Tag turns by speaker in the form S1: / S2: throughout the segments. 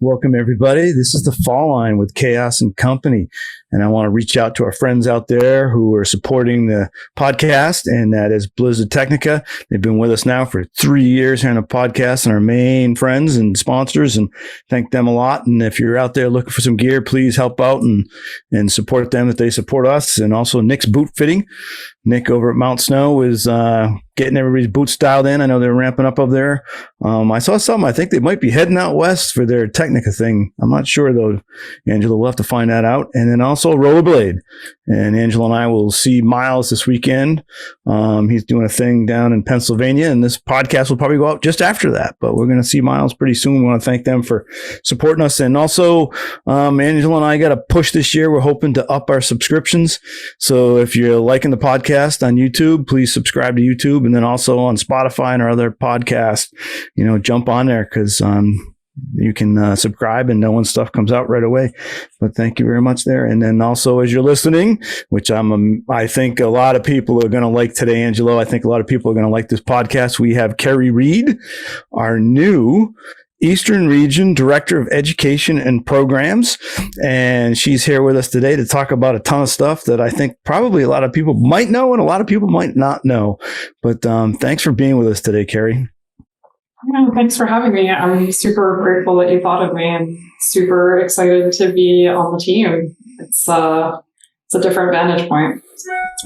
S1: Welcome, everybody. This is the Fall Line with Chaos and Company. And I want to reach out to our friends out there who are supporting the podcast, and that is Blizzard Technica. They've been with us now for 3 years here on the podcast and our main friends and sponsors, and thank them a lot. And if you're out there looking for some gear, please help out and support them if they support us. And also Nick's Boot Fitting. Nick over at Mount Snow is getting everybody's boots dialed in. I know they're ramping up there. I saw something. I think they might be heading out west for their Technica thing. I'm not sure, though, Angela. We'll have to find that out. And then also Rollerblade. And Angela and I will see Miles this weekend. He's doing a thing down in Pennsylvania, and this podcast will probably go out just after that. But we're going to see Miles pretty soon. We want to thank them for supporting us. And also, Angela and I got a push this year. We're hoping to up our subscriptions. So if you're liking the podcast on YouTube, please subscribe to YouTube, and then also on Spotify and our other podcasts, jump on there, because you can subscribe and know when stuff comes out right away. But thank you very much there. And then also, as you're listening, which I think a lot of people are going to like today, Angelo, I think a lot of people are going to like this podcast. We have Keri Reid, our new Eastern Region Director of Education and Programs. And she's here with us today to talk about a ton of stuff that I think probably a lot of people might know and a lot of people might not know. But thanks for being with us today, Keri.
S2: Yeah, thanks for having me. I'm super grateful that you thought of me and super excited to be on the team. It's a different vantage point.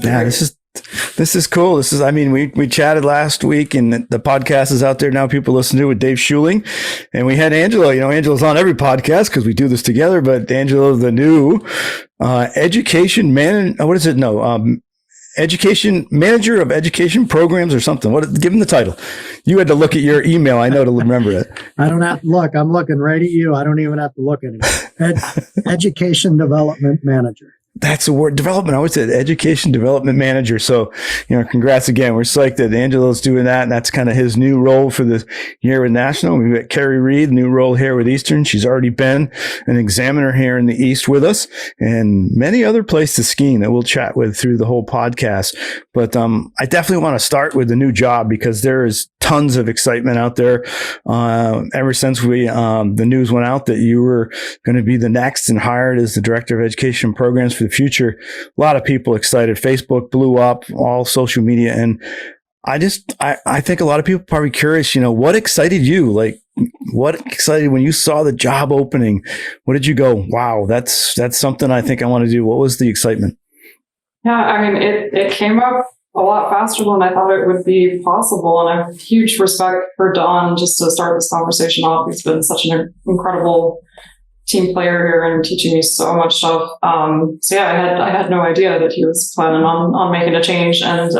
S1: Yeah, this is cool. We chatted last week, and the podcast is out there now. People listen to it with Dave Schuling, and we had Angela. Angela's on every podcast because we do this together. But Angela's the new education manager. What is it? No, education manager of education programs or something. Give him the title. You had to look at your email, I know, to remember it.
S3: I don't have to look. I'm looking right at you. I don't even have to look at it. Education development manager.
S1: That's the word, development. I always said education development manager. So, congrats again. We're psyched that Angelo's doing that. And that's kind of his new role for the year with National. We've got Keri Reid, new role here with Eastern. She's already been an examiner here in the East with us, and many other places skiing that we'll chat with through the whole podcast. But I definitely want to start with the new job, because there is tons of excitement out there. Ever since the news went out that you were going to be the next and hired as the Director of Education Programs for the future, a lot of people excited. Facebook blew up, all social media. And I think a lot of people are probably curious, what excited you? Like, what excited when you saw the job opening? What did you go, wow, that's something I think I want to do? What was the excitement?
S2: Yeah, it came up a lot faster than I thought it would be possible. And I have huge respect for Don, just to start this conversation off. He's been such an incredible team player here and teaching me so much stuff. So yeah, I had no idea that he was planning on making a change. And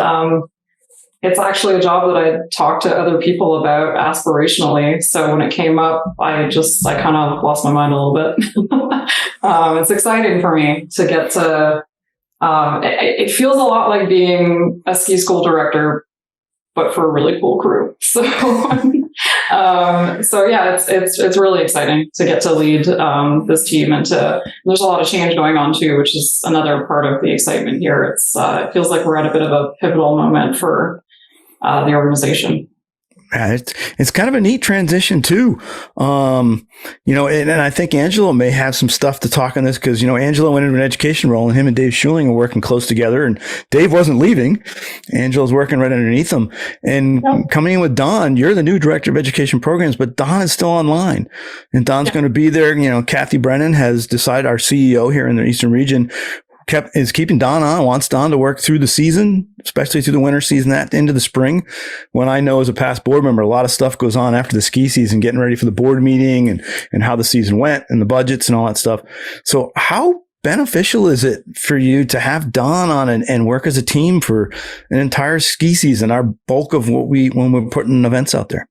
S2: it's actually a job that I talked to other people about aspirationally. So when it came up, I kind of lost my mind a little bit. It's exciting for me to get to, it feels a lot like being a ski school director, but for a really cool crew. So, yeah, it's really exciting to get to lead this team, and there's a lot of change going on too, which is another part of the excitement here. It feels like we're at a bit of a pivotal moment for the organization.
S1: Yeah, it's kind of a neat transition too. And I think Angelo may have some stuff to talk on this, because, Angelo went into an education role, and him and Dave Schuling are working close together, and Dave wasn't leaving. Angelo's working right underneath him. And coming in with Don, you're the new Director of Education Programs, but Don is still online, and Don's going to be there. Kathy Brennan has decided, our CEO here in the Eastern region, is keeping Don on, wants Don to work through the season, especially through the winter season, into the spring. When I know, as a past board member, a lot of stuff goes on after the ski season, getting ready for the board meeting and how the season went and the budgets and all that stuff. So how beneficial is it for you to have Don on and work as a team for an entire ski season, our bulk of when we're putting events out there?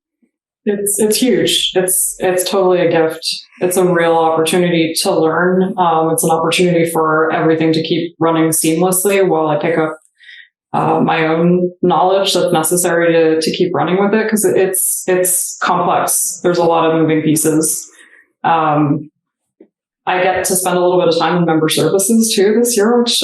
S2: It's huge. It's totally a gift. It's a real opportunity to learn. It's an opportunity for everything to keep running seamlessly while I pick up my own knowledge that's necessary to keep running with it, because it's complex. There's a lot of moving pieces. I get to spend a little bit of time in member services too this year, which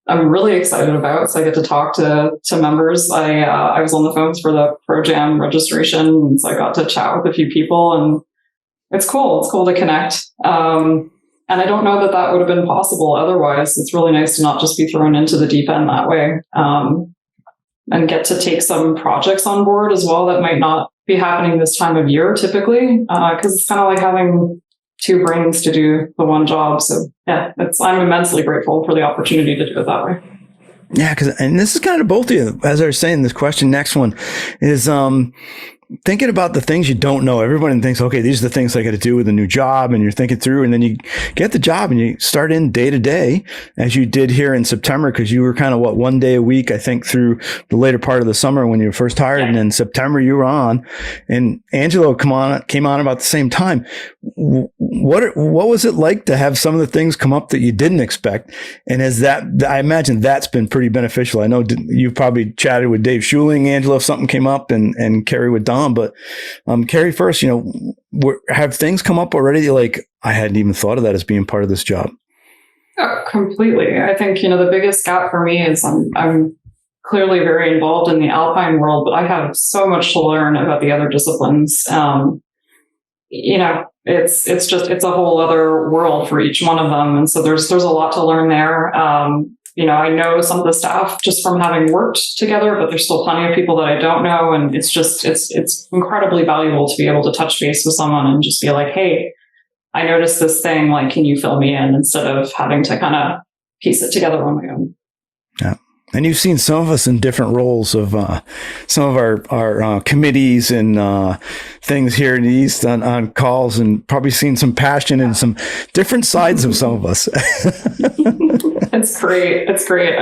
S2: I'm really excited about. So I get to talk to members. I was on the phones for the Pro Jam registration, and so I got to chat with a few people, and it's cool. It's cool to connect. And I don't know that that would have been possible otherwise. It's really nice to not just be thrown into the deep end that way, and get to take some projects on board as well that might not be happening this time of year typically, because it's kind of like having two brains to do the one job. So yeah, I'm immensely grateful for the opportunity to do it that way.
S1: Yeah, and this is kind of both of you. As I was saying, this question, next one is thinking about the things you don't know. Everybody thinks, okay, these are the things I got to do with a new job, and you're thinking through, and then you get the job and you start in day to day, as you did here in September, because you were kind of one day a week, I think, through the later part of the summer when you were first hired, and in September you were on, and Angelo came on about the same time. What was it like to have some of the things come up that you didn't expect? And I imagine that's been pretty beneficial. I know you've probably chatted with Dave Schuling, Angelo, if something came up, and Keri with Don. But Keri, first, have things come up already? Like, I hadn't even thought of that as being part of this job.
S2: Oh, completely. I think, the biggest gap for me is I'm clearly very involved in the alpine world, but I have so much to learn about the other disciplines. It's a whole other world for each one of them. And so there's a lot to learn there. I know some of the staff just from having worked together, but there's still plenty of people that I don't know. And it's incredibly valuable to be able to touch base with someone and just be like, hey, I noticed this thing, like, can you fill me in, instead of having to kind of piece it together on my own.
S1: Yeah. And you've seen some of us in different roles of some of our committees and things here in the East on calls, and probably seen some passion and some different sides of some of us.
S2: It's great. It's great.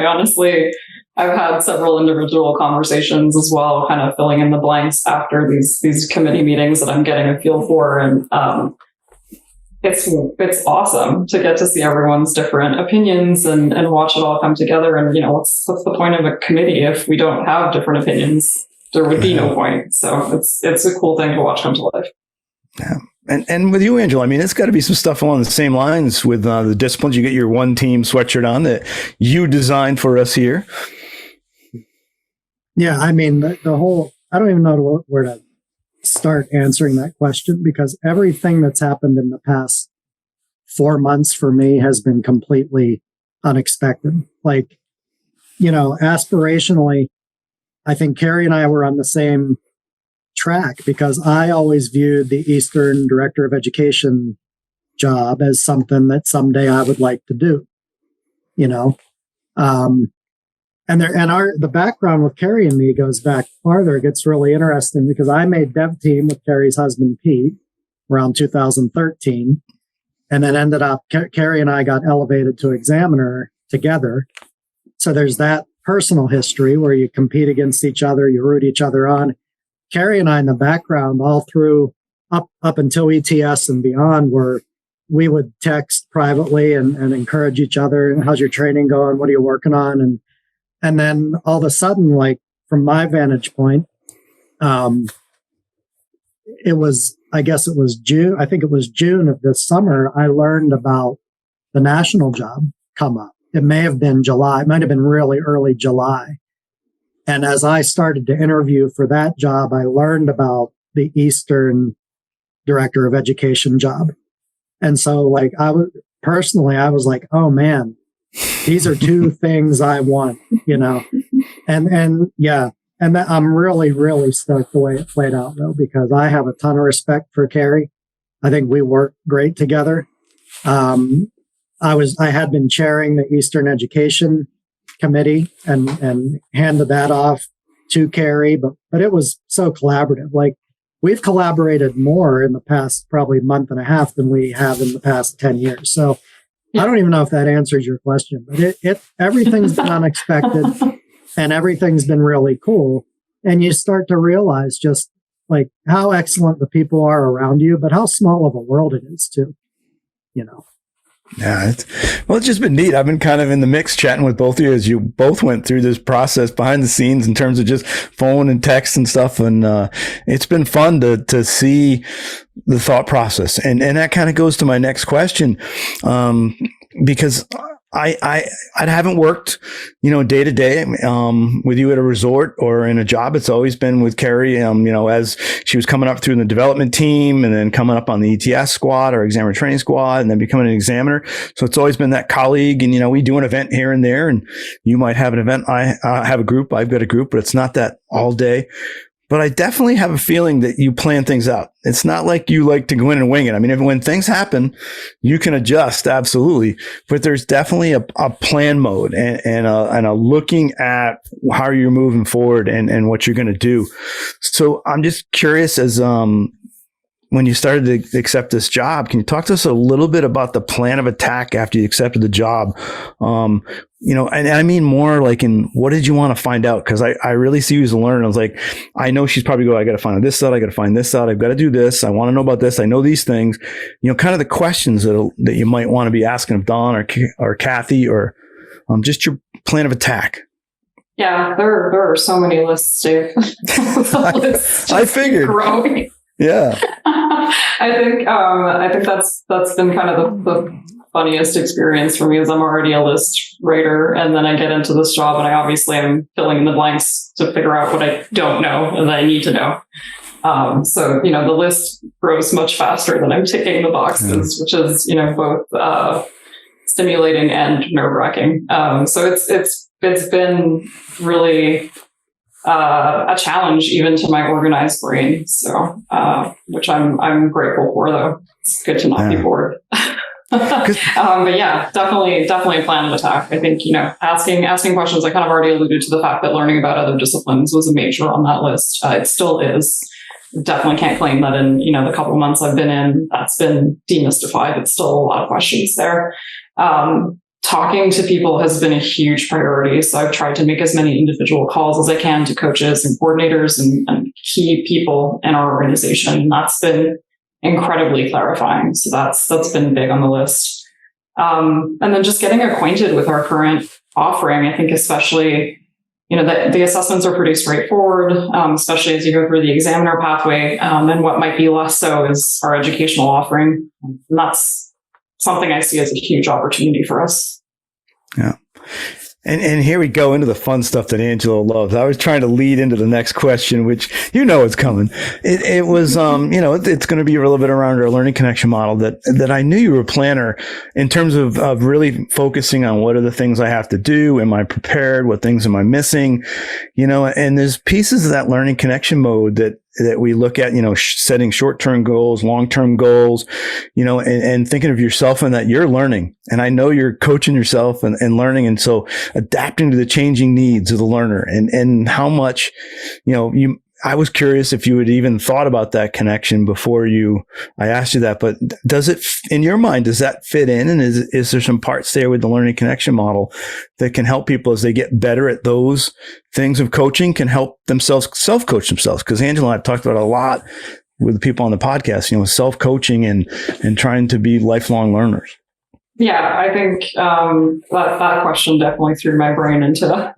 S2: I've had several individual conversations as well, kind of filling in the blanks after these committee meetings that I'm getting a feel for. And it's awesome to get to see everyone's different opinions and watch it all come together. And, what's the point of a committee if we don't have different opinions? There would be no point. So it's a cool thing to watch come to life.
S1: Yeah. And with you, Angela, it's got to be some stuff along the same lines with the disciplines. You get your one team sweatshirt on that you designed for us here.
S3: Yeah, the whole, I don't even know where to start answering that question, because everything that's happened in the past 4 months for me has been completely unexpected. Like, aspirationally, I think Keri and I were on the same track, because I always viewed the Eastern Director of Education job as something that someday I would like to do, the background with Keri and me goes back farther. It gets really interesting, because I made dev team with Keri's husband, Pete, around 2013, and then ended up, Keri and I got elevated to examiner together. So there's that personal history where you compete against each other, you root each other on. Keri and I in the background all through up until ETS and beyond, where we would text privately and encourage each other. How's your training going? What are you working on? And then all of a sudden, like, from my vantage point, it was June. I think it was June of this summer. I learned about the national job come up. It may have been July. It might have been really early July. And as I started to interview for that job, I learned about the Eastern Director of Education job. And so, like, I was like, oh man, these are two things I want, and I'm really, really stoked the way it played out, though, because I have a ton of respect for Keri. I think we work great together. I had been chairing the Eastern Education Committee and handed that off to Keri, but it was so collaborative. Like, we've collaborated more in the past probably month and a half than we have in the past 10 years. So I don't even know if that answers your question, but everything's been unexpected and everything's been really cool. And you start to realize just like how excellent the people are around you, but how small of a world it is too,
S1: Yeah, it's just been neat. I've been kind of in the mix chatting with both of you as you both went through this process behind the scenes in terms of just phone and text and stuff. And it's been fun to see the thought process. And that kind of goes to my next question, because I haven't worked, day to day, with you at a resort or in a job. It's always been with Keri, as she was coming up through the development team and then coming up on the ETS squad or examiner training squad and then becoming an examiner. So it's always been that colleague, and, we do an event here and there, and you might have an event. I have a group, I've got a group, but it's not that all day. But I definitely have a feeling that you plan things out. It's not like you like to go in and wing it. I mean, when things happen, you can adjust, absolutely. But there's definitely a plan mode and a looking at how you're moving forward and what you're going to do. So I'm just curious, as when you started to accept this job, can you talk to us a little bit about the plan of attack after you accepted the job? And I mean more like in what did you want to find out? Because I really see you as a learner. I was like, I know she's probably I got to find this out. I got to find this out. I've got to do this. I want to know about this. I know these things, kind of the questions that you might want to be asking of Dawn or Kathy or just your plan of attack.
S2: Yeah, there are so many lists, Dave.
S1: I figured.
S2: Growing.
S1: Yeah.
S2: I think that's been kind of the funniest experience for me, is I'm already a list writer, and then I get into this job and I obviously am filling in the blanks to figure out what I don't know and that I need to know. So the list grows much faster than I'm ticking the boxes, which is both stimulating and nerve-wracking. So it's been really a challenge even to my organized brain. So, which I'm grateful for, though. It's good to not be bored. But yeah, definitely a plan of attack. I think, asking questions, I kind of already alluded to the fact that learning about other disciplines was a major on that list. It still is. Definitely can't claim that in, the couple of months I've been in, that's been demystified. It's still a lot of questions there. Talking to people has been a huge priority. So I've tried to make as many individual calls as I can to coaches and coordinators and key people in our organization. And that's been incredibly clarifying. So that's been big on the list. And then just getting acquainted with our current offering. I think especially, the assessments are pretty straightforward, especially as you go through the examiner pathway. And what might be less so is our educational offering. And that's something I see as a huge opportunity for us.
S1: Yeah. And here we go into the fun stuff that Angela loves. I was trying to lead into the next question, which it's coming. It was, it's going to be a little bit around our learning connection model that I knew you were a planner in terms of really focusing on what are the things I have to do? Am I prepared? What things am I missing? And there's pieces of that learning connection mode that we look at, setting short-term goals, long-term goals, and thinking of yourself and that you're learning. And I know you're coaching yourself and learning. And so adapting to the changing needs of the learner and how much, I was curious if you had even thought about that connection before I asked you that, but does it, in your mind, does that fit in? And is there some parts there with the learning connection model that can help people as they get better at those things of coaching, can help themselves self-coach themselves? Because Angela and I have talked about it a lot with the people on the podcast, self-coaching and trying to be lifelong learners.
S2: Yeah, I think that question definitely threw my brain into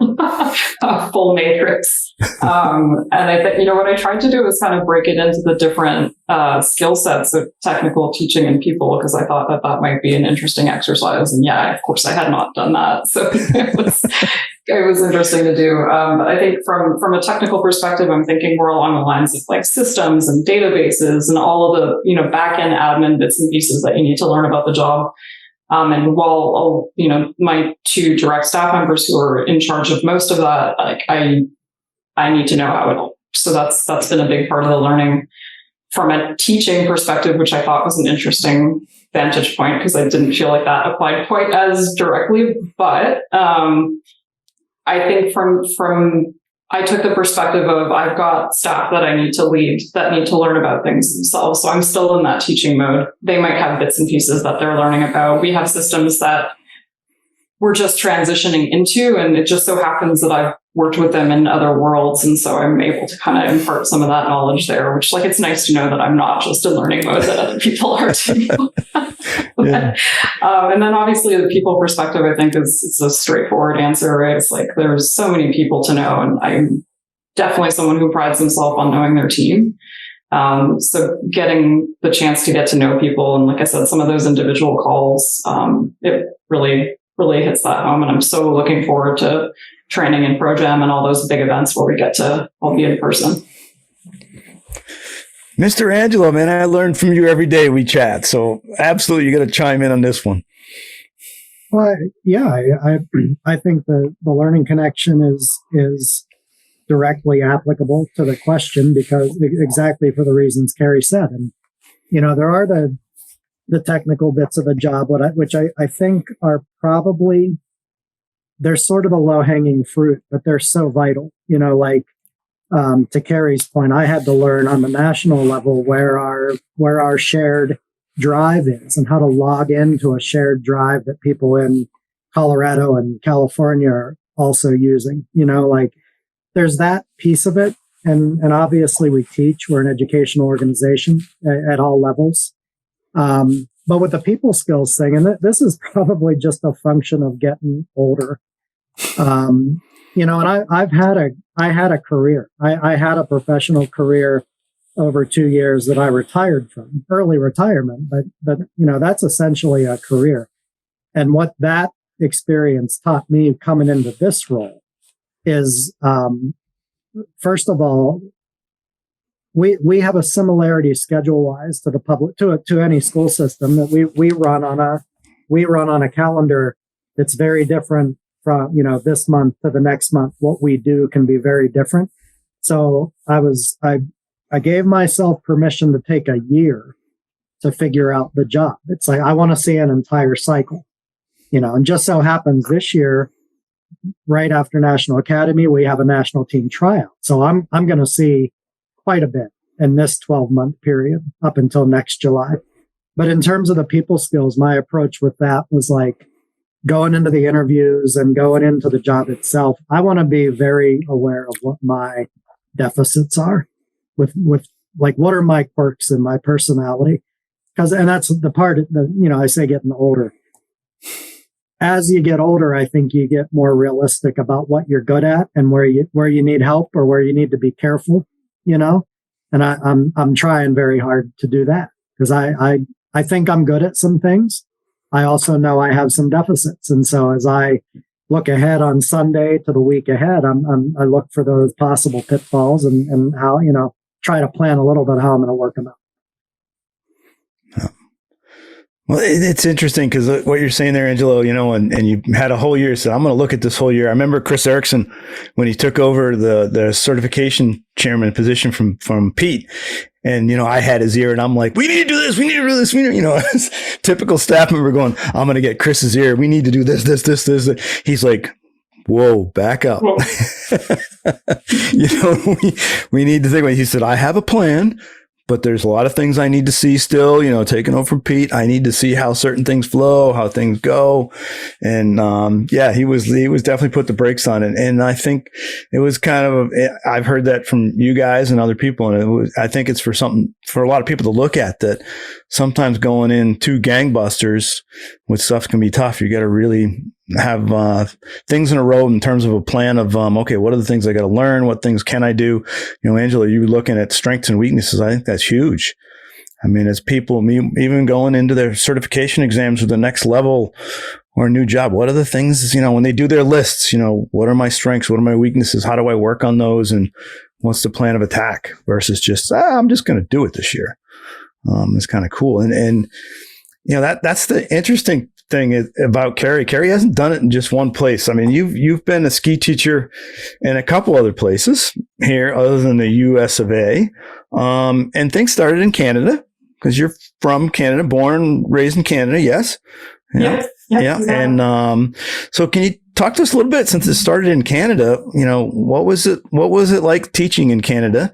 S2: a full matrix. And I think, what I tried to do was kind of break it into the different skill sets of technical teaching and people, because I thought that might be an interesting exercise. And yeah, of course, I had not done that. So it was interesting to do. But I think from a technical perspective, I'm thinking more along the lines of like systems and databases and all of the, back-end admin bits and pieces that you need to learn about the job. And while, my two direct staff members who are in charge of most of that, like I need to know how it works. So that's been a big part of the learning. From a teaching perspective, which I thought was an interesting vantage point, because I didn't feel like that applied quite as directly. But I think I took the perspective of I've got staff that I need to lead that need to learn about things themselves. So I'm still in that teaching mode. They might have bits and pieces that they're learning about. We have systems that we're just transitioning into, and it just so happens that I've worked with them in other worlds. And so I'm able to kind of impart some of that knowledge there, which it's nice to know that I'm not just in learning mode that other people are too. Yeah. And then obviously the people perspective, I think it's a straightforward answer, right? It's like, there's so many people to know. And I'm definitely someone who prides himself on knowing their team. So getting the chance to get to know people. And like I said, some of those individual calls, it really really hits that home. And I'm so looking forward to training in Pro Jam and all those big events where we get to all be in person.
S1: Mr. Angelo, man, I learn from you every day we chat. So absolutely, you got to chime in on this one.
S3: Well, yeah, I think the learning connection is directly applicable to the question, because exactly for the reasons Keri said. And, there are the technical bits of the job, which I think are probably, they're sort of a low hanging fruit, but they're so vital, to Keri's point, I had to learn on the national level where our shared drive is and how to log into a shared drive that people in Colorado and California are also using. There's that piece of it. And obviously we teach, we're an educational organization at all levels. But with the people skills thing, and this is probably just a function of getting older. And I had a career. I had a professional career over 2 years that I retired from, early retirement, but that's essentially a career. And what that experience taught me coming into this role is, first of all, we have a similarity schedule wise to the public, to any school system, that we run on a calendar that's very different from, this month to the next month. What we do can be very different. So I gave myself permission to take a year to figure out the job. It's like, I want to see an entire cycle, and just so happens this year, right after National Academy, we have a national team tryout. So I'm going to see quite a bit in this 12-month period up until next July. But in terms of the people skills, my approach with that was like going into the interviews and going into the job itself. I want to be very aware of what my deficits are with like, what are my quirks in my personality? And that's the part that, I say getting older. As you get older, I think you get more realistic about what you're good at and where you need help or where you need to be careful, and I'm trying very hard to do that, because I think I'm good at some things. I also know I have some deficits. And so as I look ahead on Sunday to the week ahead, I look for those possible pitfalls and how, try to plan a little bit how I'm going to work them out.
S1: Well, it's interesting because what you're saying there, Angelo, and you had a whole year. So I'm going to look at this whole year. I remember Chris Erickson when he took over the certification chairman position from Pete. And, I had his ear and I'm like, we need to do this. We need to do this. Typical staff member going, I'm going to get Chris's ear. We need to do this. He's like, whoa, back up. We need to think. He said, I have a plan, but there's a lot of things I need to see still, taking over from Pete. I need to see how certain things flow, how things go. And, he was definitely put the brakes on it. And I think it was kind of, I've heard that from you guys and other people. And I think it's for a lot of people to look at, that sometimes going in too gangbusters with stuff can be tough. You got to really have things in a row in terms of a plan of, okay, what are the things I got to learn? What things can I do? Angela, you looking at strengths and weaknesses. I think that's huge. I mean, as people even going into their certification exams with the next level or a new job, what are the things, when they do their lists, what are my strengths? What are my weaknesses? How do I work on those? And what's the plan of attack versus just, I'm just going to do it this year. It's kind of cool. And that's the interesting thing about Keri. Keri hasn't done it in just one place. I mean, you've been a ski teacher in a couple other places here other than the US of A. And things started in Canada because you're from Canada, born and raised in Canada. Yes.
S2: Yeah.
S1: And so can you talk to us a little bit, since it started in Canada, what was it like teaching in Canada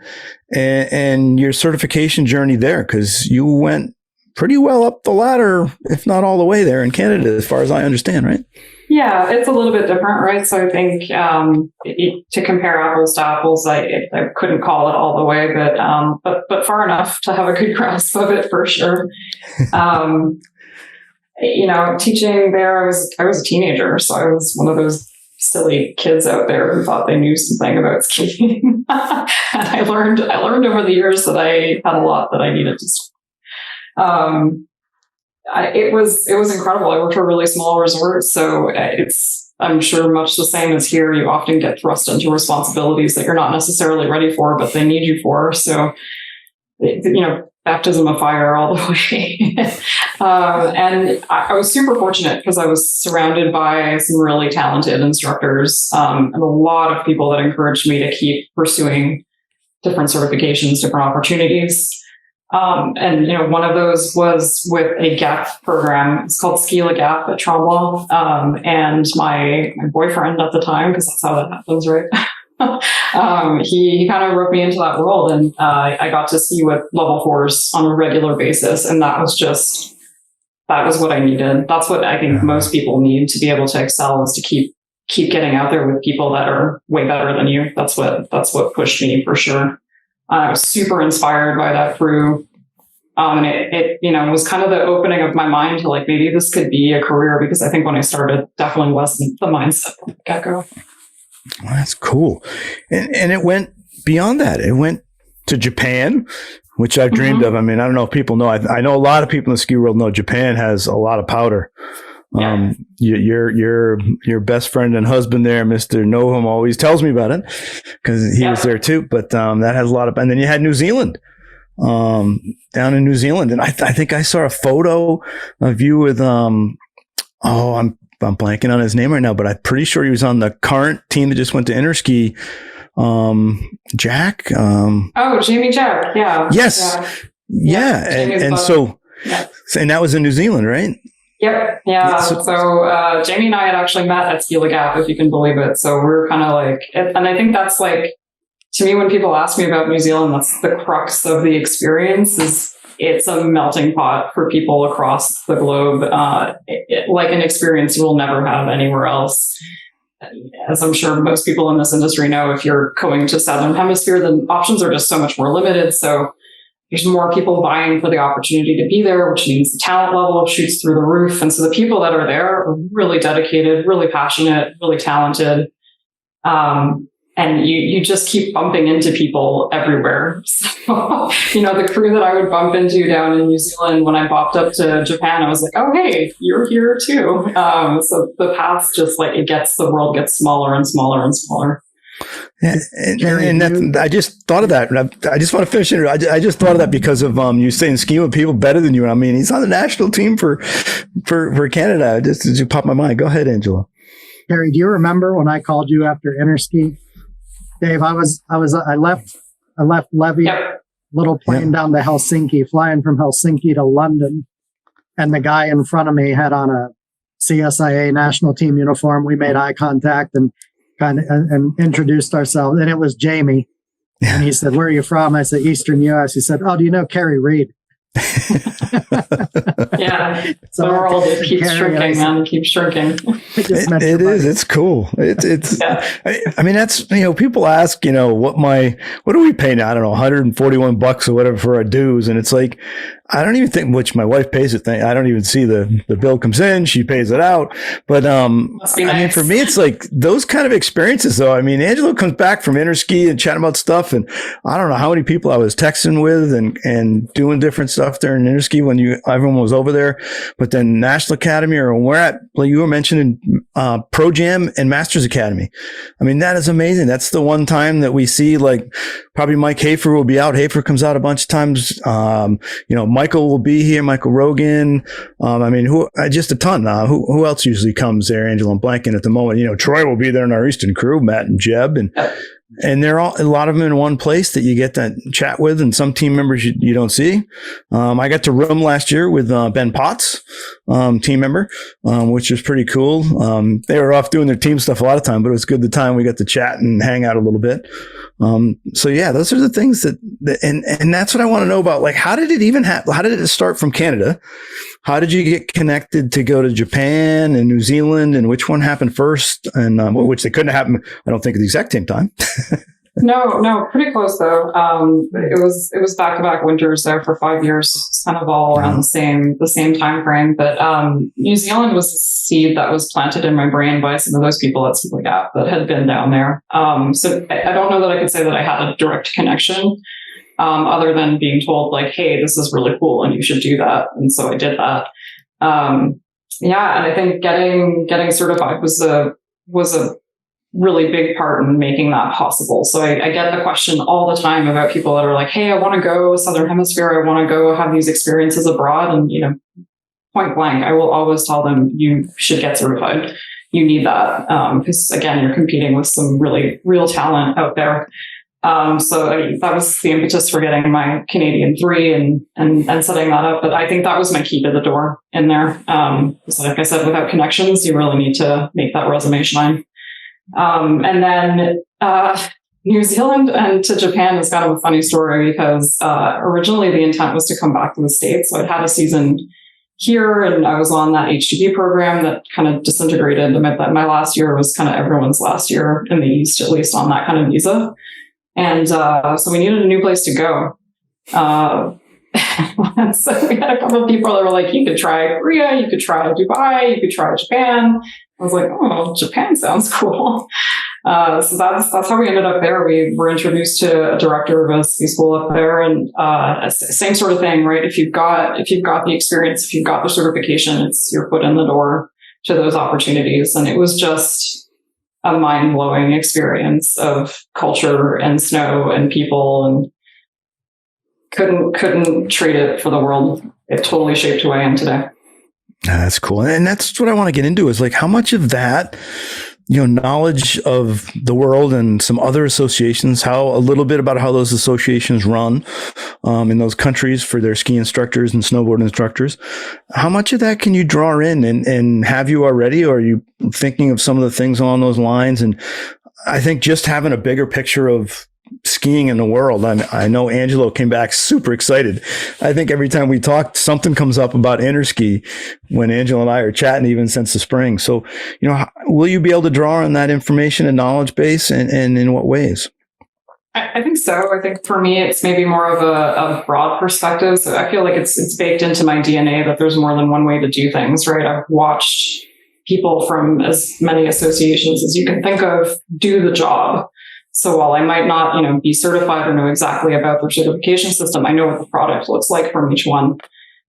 S1: and your certification journey there? Because you went pretty well up the ladder, if not all the way there in Canada, as far as I understand, right?
S2: Yeah, it's a little bit different, right? So I think to compare apples to apples, I couldn't call it all the way, but far enough to have a good grasp of it for sure. Teaching there, I was a teenager, so I was one of those silly kids out there who thought they knew something about skiing. And I learned over the years that I had a lot that I needed to. it was incredible. I worked for a really small resort, so I'm sure much the same as here. You often get thrust into responsibilities that you're not necessarily ready for, but they need you for. So, baptism of fire all the way. And I was super fortunate because I was surrounded by some really talented instructors, and a lot of people that encouraged me to keep pursuing different certifications, different opportunities. And one of those was with a GAP program. It's called Ski La Gap at Tremblant. And my boyfriend at the time, because that's how that happens, right? He kind of roped me into that world, and I got to ski with level 4s on a regular basis. And that was what I needed. That's what I think most people need to be able to excel, is to keep getting out there with people that are way better than you. That's what pushed me for sure. I was super inspired by that crew. And it was kind of the opening of my mind to like, maybe this could be a career, because I think when I started, definitely wasn't the mindset from the get-go.
S1: Well, that's cool. And it went beyond that. It went to Japan, which I've dreamed of. I mean, I don't know if people know. I know a lot of people in the ski world know Japan has a lot of powder.
S2: Yeah.
S1: Your best friend and husband there, Mr. Noham, always tells me about it because he was there too. But that has a lot of. And then you had New Zealand, down in New Zealand, and I think I saw a photo of you with I'm blanking on his name right now, but I'm pretty sure he was on the current team that just went to Interski. Jack.
S2: Jamie Jack. Yeah.
S1: Yes. Yeah. And so, and that was in New Zealand, right?
S2: Yep. Yeah. So Jamie and I had actually met at Ski La Gap, if you can believe it. So we're kind of like, and I think that's like, to me, when people ask me about New Zealand, that's the crux of the experience. It's a melting pot for people across the globe, like an experience you will never have anywhere else. As I'm sure most people in this industry know, if you're going to Southern Hemisphere, the options are just so much more limited. So there's more people vying for the opportunity to be there, which means the talent level shoots through the roof. And so the people that are there are really dedicated, really passionate, really talented. And you just keep bumping into people everywhere. So, the crew that I would bump into down in New Zealand, when I bopped up to Japan, I was like, oh, hey, you're here too. So the path just the world gets smaller and smaller and smaller.
S1: Yeah, and I just thought of that. I just want to finish it. I just thought of that because of you saying skiing with people better than you. And I mean, he's on the national team for Canada. Just popped my mind. Go ahead, Angela.
S3: Keri, do you remember when I called you after Interski? Dave, I left Levy, little plane down to Helsinki, flying from Helsinki to London. And the guy in front of me had on a CSIA national team uniform. We made eye contact and and introduced ourselves. And it was Jamie. And he said, where are you from? I said, Eastern US. He said, oh, do you know Keri Reid?
S2: Yeah, so the world keeps shrinking, man. It keeps shrinking.
S3: It
S1: is. It's cool. It's.
S2: Yeah.
S1: I mean, that's people ask, what do we pay now? I don't know, $141 or whatever for our dues, and it's like, I don't even think, which my wife pays it. I don't even see the bill comes in. She pays it out. But I mean, for me, it's like those kind of experiences, though. I mean, Angelo comes back from Interski and chatting about stuff, and I don't know how many people I was texting with and doing different stuff there in Interski when everyone was over there. But then National Academy, or when we're at, like you were mentioning, Pro Jam and Masters Academy. I mean, that is amazing. That's the one time that we see, like, probably Mike Hafer will be out. Hafer comes out a bunch of times. Michael will be here, Michael Rogan. I mean, just a ton. Who else usually comes there? Angela and blanking at the moment. Troy will be there in our Eastern crew, Matt and Jeb, and they're a lot of them in one place that you get to chat with, and some team members you don't see. I got to room last year with Ben Potts, team member, which was pretty cool. They were off doing their team stuff a lot of time, but it was good the time we got to chat and hang out a little bit. So yeah, those are the things and that's what I want to know about. Like, how did it even happen? How did it start from Canada? How did you get connected to go to Japan and New Zealand, and which one happened first? And which they couldn't happen, I don't think, at the exact same time.
S2: No, pretty close though. It was back-to-back winters there for 5 years, kind of all around the same time frame. But New Zealand was a seed that was planted in my brain by some of those people at Ski La Gap that had been down there. So I don't know that I could say that I had a direct connection, other than being told, like, hey, this is really cool and you should do that. And so I did that. Yeah, and I think getting certified was a really big part in making that possible. So I get the question all the time about people that are like, hey, I want to go Southern Hemisphere. I want to go have these experiences abroad. And, point blank, I will always tell them you should get certified. You need that. Because again, you're competing with some really real talent out there. That was the impetus for getting my Canadian 3 and setting that up. But I think that was my key to the door in there. So like I said, without connections, you really need to make that resume shine. And then New Zealand and to Japan is kind of a funny story because originally the intent was to come back to the States. So I'd had a season here and I was on that H2B program that kind of disintegrated. My last year was kind of everyone's last year in the East, at least on that kind of visa. And so we needed a new place to go. And so we had a couple of people that were like, you could try Korea, you could try Dubai, you could try Japan. I was like, oh, Japan sounds cool. So that's how we ended up there. We were introduced to a director of a ski school up there, and same sort of thing, right? If you've got the experience, if you've got the certification, it's your foot in the door to those opportunities. And it was just a mind-blowing experience of culture and snow and people, and couldn't trade it for the world. It totally shaped who I am today.
S1: That's cool. And that's what I want to get into is like how much of that, knowledge of the world and some other associations, a little bit about how those associations run in those countries for their ski instructors and snowboard instructors. How much of that can you draw in and have you already, or are you thinking of some of the things along those lines? And I think just having a bigger picture of skiing in the world. I know Angelo came back super excited. I think every time we talk, something comes up about interski when Angelo and I are chatting, even since the spring. So, will you be able to draw on that information and knowledge base, and in what ways?
S2: I think so. I think for me, it's maybe more of a broad perspective. So I feel like it's baked into my DNA that there's more than one way to do things, right? I've watched people from as many associations as you can think of do the job. So while I might not, be certified or know exactly about their certification system, I know what the product looks like from each one.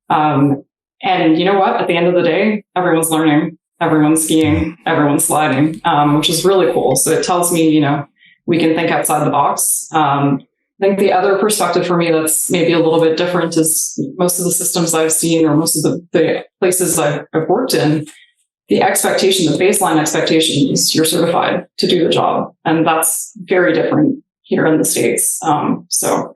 S2: And you know what? At the end of the day, everyone's learning, everyone's skiing, everyone's sliding, which is really cool. So it tells me, we can think outside the box. I think the other perspective for me that's maybe a little bit different is most of the systems I've seen, or most of the places I've worked in, the baseline expectation is you're certified to do the job. And that's very different here in the States. So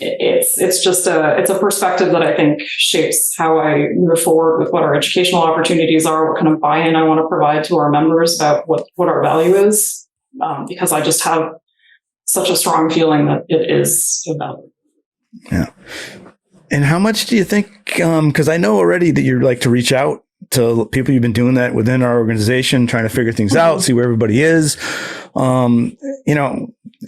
S2: it's just a perspective that I think shapes how I move forward with what our educational opportunities are, what kind of buy-in I want to provide to our members about what our value is. Because I just have such a strong feeling that it is a value.
S1: Yeah. And how much do you think, because I know already that you like to reach out to people, you've been doing that within our organization, trying to figure things out, see where everybody is.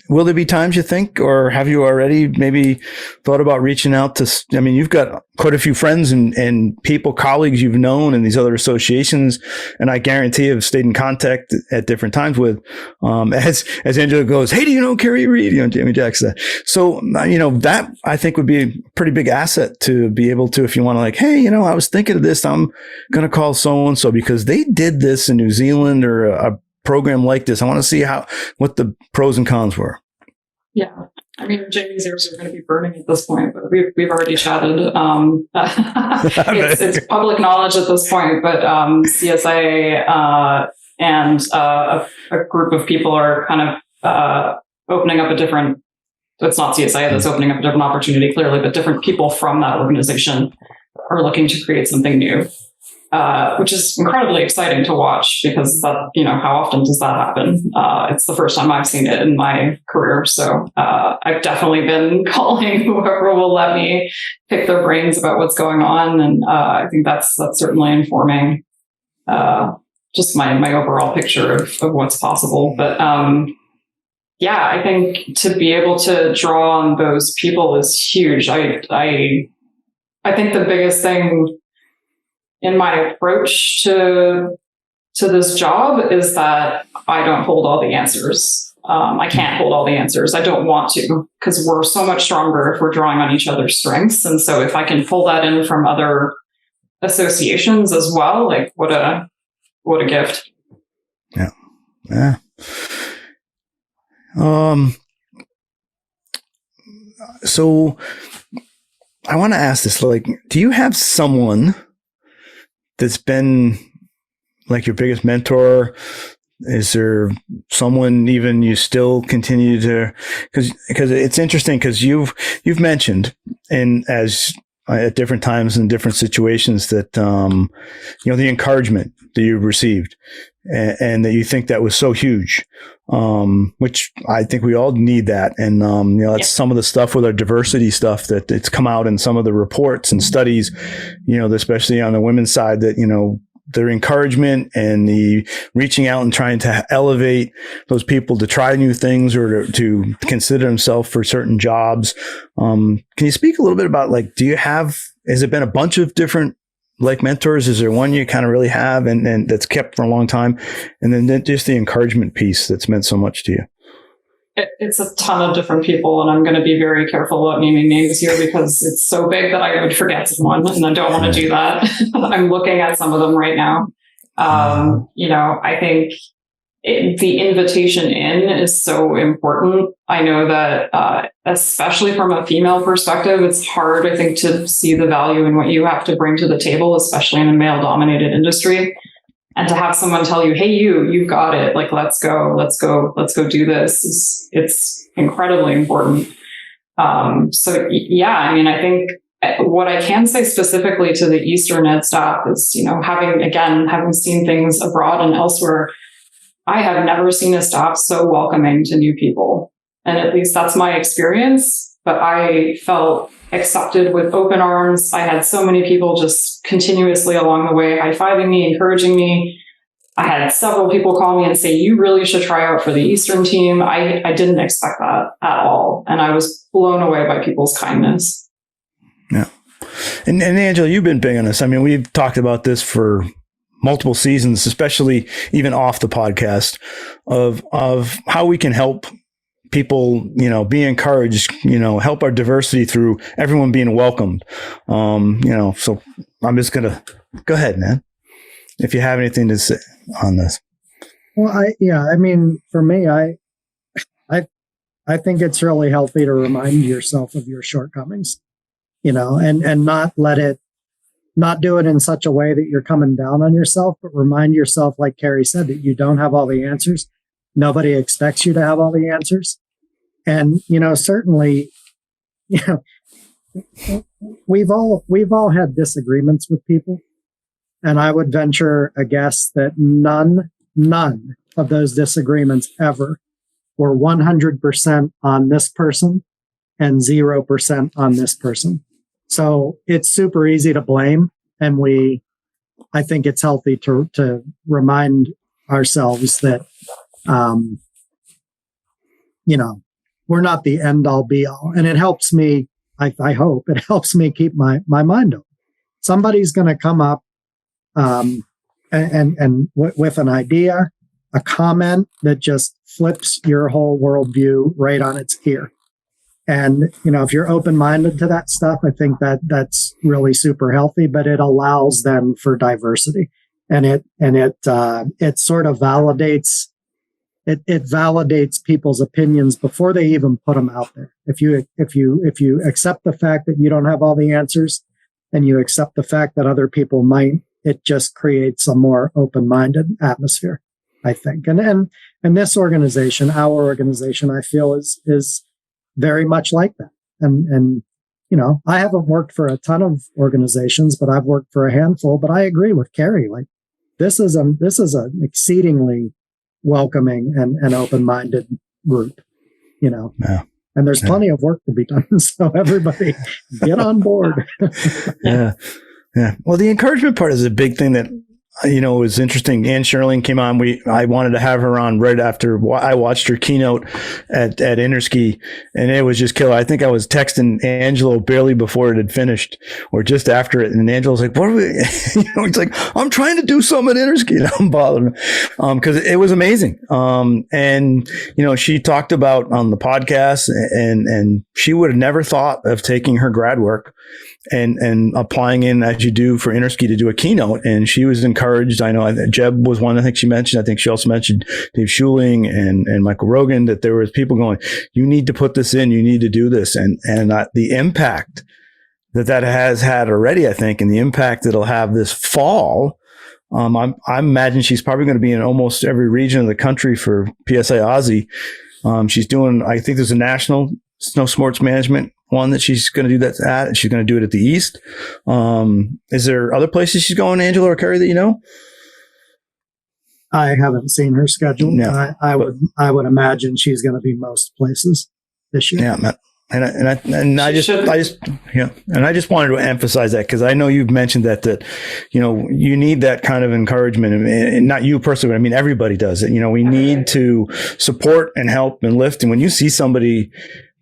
S1: Will there be times you think, or have you already maybe thought about reaching out to, you've got quite a few friends and people, colleagues you've known in these other associations, and I guarantee have stayed in contact at different times with, as Angela goes, hey, do you know Keri Reid? Jamie Jackson. So, that I think would be a pretty big asset to be able to, if you want to like, hey, I was thinking of this, I'm going to call so-and-so because they did this in New Zealand or a program like this. I want to see what the pros and cons were.
S2: Yeah. Jamie's ears are going to be burning at this point, but we've already chatted. It's public knowledge at this point, but CSIA and a group of people are kind of opening up it's not CSIA that's opening up a different opportunity, clearly, but different people from that organization are looking to create something new. Which is incredibly exciting to watch because that, how often does that happen? It's the first time I've seen it in my career. So I've definitely been calling whoever will let me pick their brains about what's going on. And I think that's certainly informing just my overall picture of what's possible. But I think to be able to draw on those people is huge. I think the biggest thing in my approach to this job is that I don't hold all the answers. I can't hold all the answers. I don't want to, because we're so much stronger if we're drawing on each other's strengths. And so if I can pull that in from other associations as well. Like what a gift.
S1: Yeah. Yeah. So I want to ask this, like, do you have someone that's been like your biggest mentor? Is there someone even you still continue to, because it's interesting because you've mentioned, and as at different times in different situations, that the encouragement that you received and that you think that was so huge, which I think we all need that. And that's some of the stuff with our diversity stuff that it's come out in some of the reports and studies, especially on the women's side, that their encouragement and the reaching out and trying to elevate those people to try new things or to consider themselves for certain jobs. Can you speak a little bit about, like, has it been a bunch of different like mentors? Is there one you kind of really have and that's kept for a long time? And then just the encouragement piece that's meant so much to you.
S2: It's a ton of different people, and I'm going to be very careful about naming names here because it's so big that I would forget someone, and I don't want to do that. I'm looking at some of them right now. I think the invitation in is so important. I know that, especially from a female perspective, it's hard, I think, to see the value in what you have to bring to the table, especially in a male-dominated industry. And to have someone tell you, hey, you've got it. Like, let's go do this. It's incredibly important. I think what I can say specifically to the Eastern Ed staff is, having seen things abroad and elsewhere, I have never seen a staff so welcoming to new people. And at least that's my experience. But I felt accepted with open arms. I had so many people just continuously along the way high-fiving me, encouraging me. I had several people call me and say, you really should try out for the Eastern team. I didn't expect that at all. And I was blown away by people's kindness.
S1: Yeah. And Angela, you've been big on this. I mean, we've talked about this for multiple seasons, especially even off the podcast, of how we can help people, be encouraged, help our diversity through everyone being welcomed. So I'm just going to go ahead, man, if you have anything to say on this.
S3: Well, for me, I think it's really healthy to remind yourself of your shortcomings, and not do it in such a way that you're coming down on yourself, but remind yourself, like Keri said, that you don't have all the answers. Nobody expects you to have all the answers. And, certainly, we've all had disagreements with people. And I would venture a guess that none of those disagreements ever were 100% on this person and 0% on this person. So it's super easy to blame. And I think it's healthy to remind ourselves that, we're not the end all be all. And it helps me, I hope it helps me keep my mind open. Somebody's going to come up, with an idea, a comment that just flips your whole worldview right on its ear. And, if you're open-minded to that stuff, I think that's really super healthy, but it allows then for diversity, and it sort of validates, it validates people's opinions before they even put them out there. If you accept the fact that you don't have all the answers and you accept the fact that other people might, it just creates a more open-minded atmosphere, I think. And this organization, our organization, I feel is very much like that. And I haven't worked for a ton of organizations, but I've worked for a handful. But I agree with Keri. Like, this is an exceedingly welcoming and open-minded group.
S1: Yeah.
S3: And there's plenty of work to be done. So everybody get on board.
S1: Yeah. Yeah. Well, the encouragement part is a big thing that, was interesting. Ann Sherling came on. I wanted to have her on right after I watched her keynote at Interski, and it was just killer. I think I was texting Angelo barely before it had finished or just after it. And Angelo's like, what are we, he's like, I'm trying to do something at Interski. And I'm bothering him. Cause it was amazing. And she talked about on the podcast and she would have never thought of taking her grad work and applying in as you do for Interski to do a keynote. And she was encouraged. I know Jeb was one I think she mentioned. I think she also mentioned Dave Schuling and Michael Rogan, that there was people going, you need to put this in, you need to do this. And the impact that has had already, I think, and the impact it'll have this fall. I imagine she's probably going to be in almost every region of the country for PSIA-AASI. She's doing, I think there's a national snow sports management one that she's going to do that at. She's going to do it at the East. Is there other places she's going, Angela or Keri, that you know?
S3: I haven't seen her schedule.
S1: No,
S3: I would imagine she's going to be most places this year.
S1: Yeah, man. I just wanted to emphasize that, because I know you've mentioned that you need that kind of encouragement, and not you personally, but I mean everybody does it. We need to support and help and lift, and when you see somebody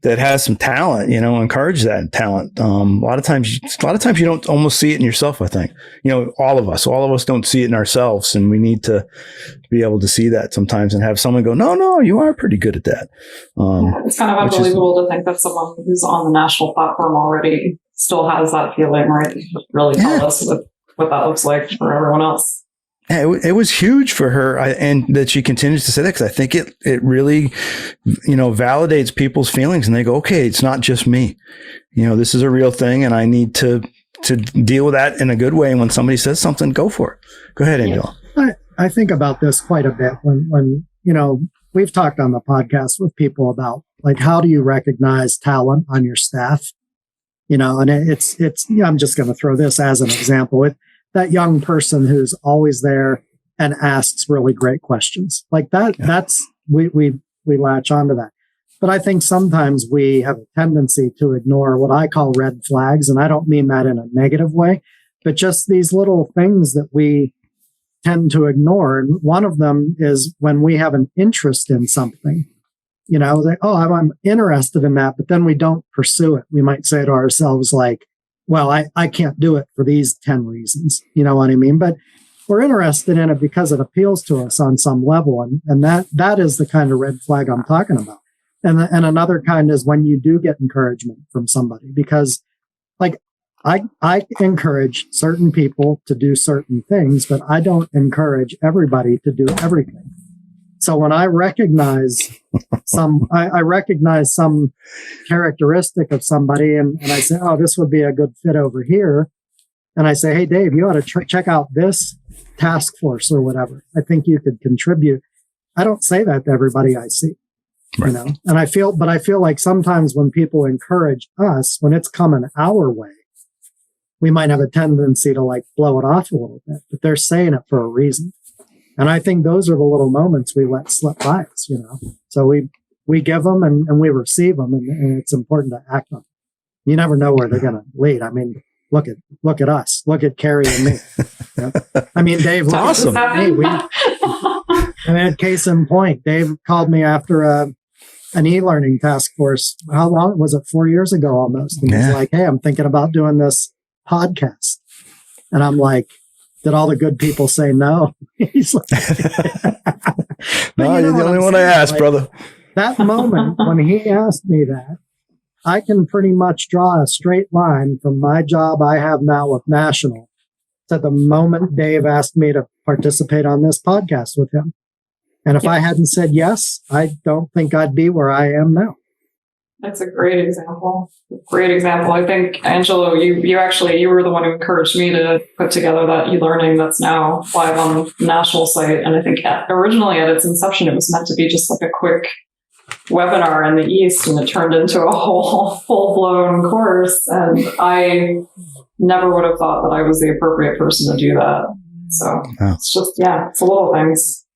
S1: that has some talent, encourage that talent. A lot of times you don't almost see it in yourself. I think, all of us don't see it in ourselves, and we need to be able to see that sometimes and have someone go, no, you are pretty good at that.
S2: It's kind of unbelievable to think that someone who's on the national platform already still has that feeling, right? Really tell us what that looks like for everyone else.
S1: It was huge for her, and that she continues to say that, because I think it really, validates people's feelings, and they go, okay, it's not just me. This is a real thing, and I need to deal with that in a good way. And when somebody says something, go for it. Go ahead, Angela.
S3: I think about this quite a bit when we've talked on the podcast with people about, like, how do you recognize talent on your staff? And it's I'm just going to throw this as an example. That young person who's always there and asks really great questions like that. Yeah. That's, we latch onto that. But I think sometimes we have a tendency to ignore what I call red flags. And I don't mean that in a negative way, but just these little things that we tend to ignore. And one of them is when we have an interest in something, like, oh, I'm interested in that, but then we don't pursue it. We might say to ourselves, like, well, I can't do it for these 10 reasons. You know what I mean? But we're interested in it because it appeals to us on some level. And that is the kind of red flag I'm talking about. And another kind is when you do get encouragement from somebody, because, like, I encourage certain people to do certain things, but I don't encourage everybody to do everything. So when I recognize I recognize some characteristic of somebody, and I say, oh, this would be a good fit over here. And I say, hey, Dave, you ought to check out this task force or whatever. I think you could contribute. I don't say that to everybody I see,
S1: right.
S3: And I feel like sometimes when people encourage us, when it's coming our way, we might have a tendency to, like, blow it off a little bit, but they're saying it for a reason. And I think those are the little moments we let slip by us, So we give them and we receive them, and it's important to act on them. You never know where they're going to lead. I mean, look at us. Look at Keri and me. I mean, Dave.
S1: Awesome.
S3: Case in point, Dave called me after an e-learning task force. How long was it? 4 years ago almost. And he's like, hey, I'm thinking about doing this podcast. And I'm like, did all the good people say no? He's like,
S1: no, you're the only one I asked, brother.
S3: That moment when he asked me that, I can pretty much draw a straight line from my job I have now with National to the moment Dave asked me to participate on this podcast with him. And if I hadn't said yes, I don't think I'd be where I am now.
S2: That's a great example. I think, Angelo, you were the one who encouraged me to put together that e-learning that's now live on the national site. And I think originally at its inception, it was meant to be just like a quick webinar in the East, and it turned into a whole full-blown course. And I never would have thought that I was the appropriate person to do that. So It's just, it's the little things.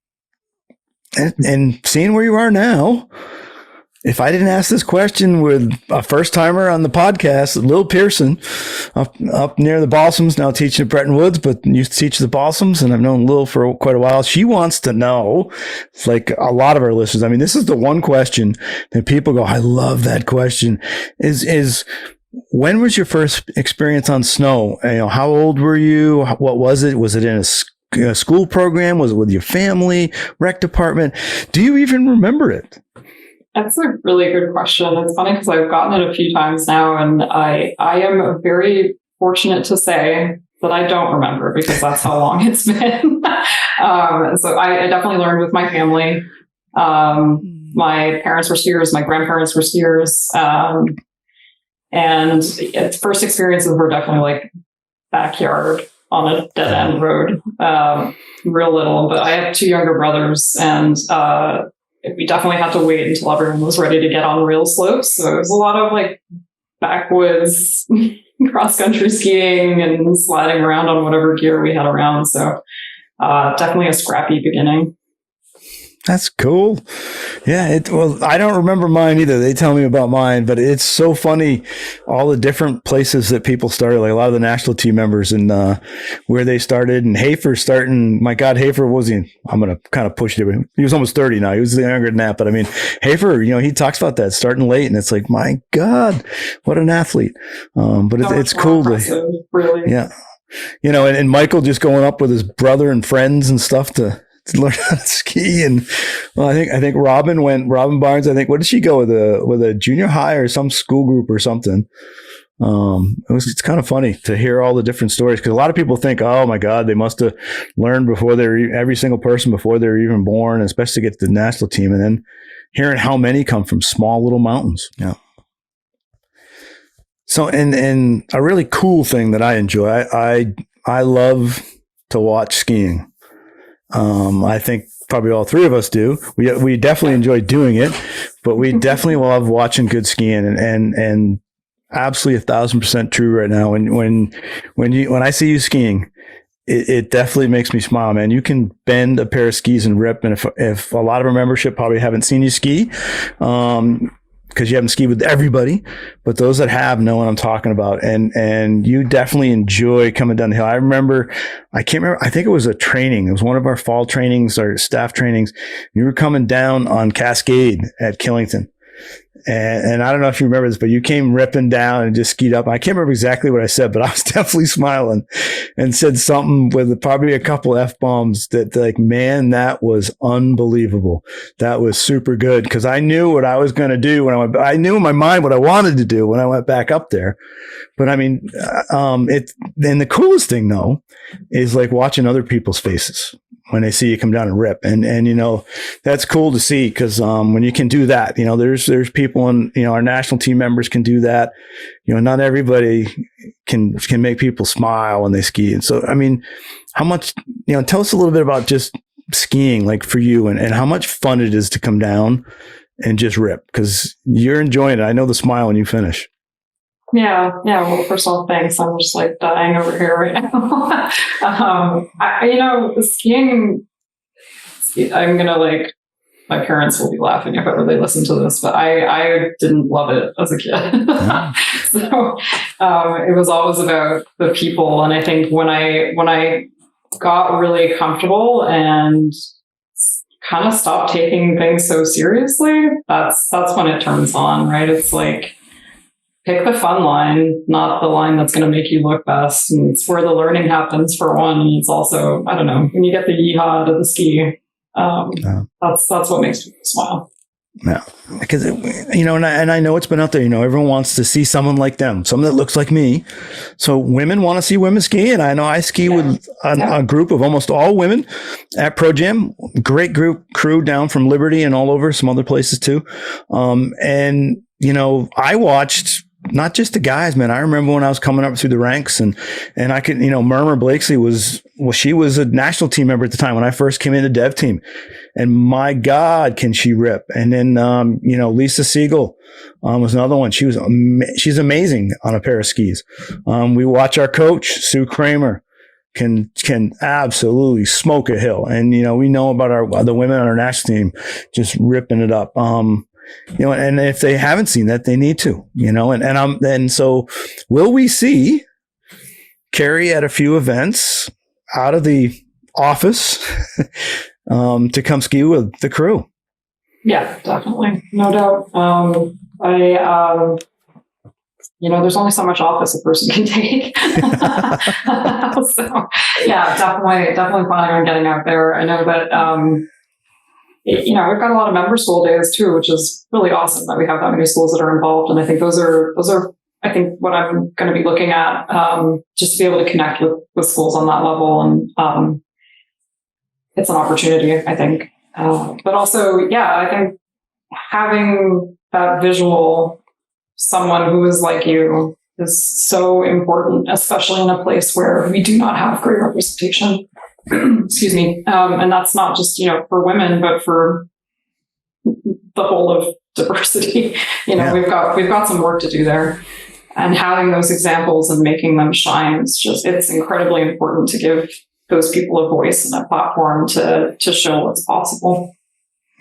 S1: And seeing where you are now, if I didn't ask this question with a first timer on the podcast, Lil Pearson, up near the Balsams, now teaching at Bretton Woods, but used to teach the Balsams, and I've known Lil for quite a while. She wants to know, like a lot of our listeners, I mean, this is the one question that people go, I love that question, is when was your first experience on snow? How old were you? What was it? Was it in a school program? Was it with your family, rec department? Do you even remember it?
S2: That's a really good question. It's funny because I've gotten it a few times now, and I am very fortunate to say that I don't remember because that's how long it's been. So I definitely learned with my family. My parents were skiers, my grandparents were skiers, and its first experiences were definitely like backyard on a dead end road, real little. But I have two younger brothers, and we definitely had to wait until everyone was ready to get on real slopes. So it was a lot of like backwoods cross country skiing and sliding around on whatever gear we had around. So definitely a scrappy beginning.
S1: That's cool. Yeah. Well, I don't remember mine either. They tell me about mine, but it's so funny. All the different places that people started, like a lot of the national team members and where they started, and Hafer starting. My God, Hafer was he? I'm going to kind of push it. He was almost 30 now. He was younger than that, but I mean, Hafer, he talks about that starting late, and it's like, my God, what an athlete. But it's cool to,
S2: really.
S1: Yeah. And Michael just going up with his brother and friends and stuff to learn how to ski. And well, I think Robin Barnes, what did she go with a junior high or some school group or something? It's kind of funny to hear all the different stories, because a lot of people think, oh my God, they must have learned before every single person before they were even born, especially to get to the national team. And then hearing how many come from small little mountains. Yeah. So, and a really cool thing that I enjoy, I love to watch skiing. I think probably all three of us do. We definitely enjoy doing it, but we definitely love watching good skiing, and absolutely 1,000% true right now. When I see you skiing, it definitely makes me smile, man. You can bend a pair of skis and rip. And if a lot of our membership probably haven't seen you ski, because you haven't skied with everybody, but those that have know what I'm talking about. And you definitely enjoy coming down the hill. I can't remember. I think it was a training. It was one of our fall trainings or staff trainings. You were coming down on Cascade at Killington. And I don't know if you remember this, but you came ripping down and just skied up. I can't remember exactly what I said, but I was definitely smiling and said something with probably a couple F-bombs that, like, man, that was unbelievable. That was super good, because I knew what I was going to do I knew in my mind what I wanted to do when I went back up there. But I mean, and the coolest thing though is like watching other people's faces when they see you come down and rip. And that's cool to see, because when you can do that, there's people in, our national team members can do that. Not everybody can make people smile when they ski. And so, I mean, how much, tell us a little bit about just skiing, like for you, and how much fun it is to come down and just rip, because you're enjoying it. I know the smile when you finish.
S2: Yeah. Well, first of all, thanks. I'm just like dying over here right now. Skiing, I'm going to my parents will be laughing if ever they listen to this, but I didn't love it as a kid. So it was always about the people. And I think when I got really comfortable and kind of stopped taking things so seriously, that's when it turns on, right? It's like, pick the fun line, not the line that's going to make you look best. And it's where the learning happens, for one. And it's also, I don't know, when you get the yeehaw to the ski, that's what makes people smile.
S1: Yeah, because and I know it's been out there. Everyone wants to see someone like them, someone that looks like me. So women want to see women ski, and I know I ski with a group of almost all women at Pro Jam. Great crew down from Liberty and all over, some other places too. And I watched not just the guys, man. I remember when I was coming up through the ranks, and I could, Murmur Blakesley she was a national team member at the time when I first came into dev team, and my God, can she rip? And then, Lisa Siegel, was another one. She's amazing on a pair of skis. We watch our coach, Sue Kramer, can absolutely smoke a hill. And, we know about the women on our national team just ripping it up. And if they haven't seen that, they need to, and so will we see Keri at a few events out of the office to come ski with the crew?
S2: Yeah, definitely. No doubt. There's only so much office a person can take. So yeah, definitely planning on getting out there. I know that, we've got a lot of member school days too, which is really awesome that we have that many schools that are involved. And I think those are I think what I'm going to be looking at, just to be able to connect with schools on that level. And it's an opportunity, I think. But also, I think having that visual, someone who is like you, is so important, especially in a place where we do not have great representation. Excuse me. And that's not just, for women, but for the whole of diversity. We've got some work to do there. And having those examples and making them shine, it's incredibly important to give those people a voice and a platform to show what's possible.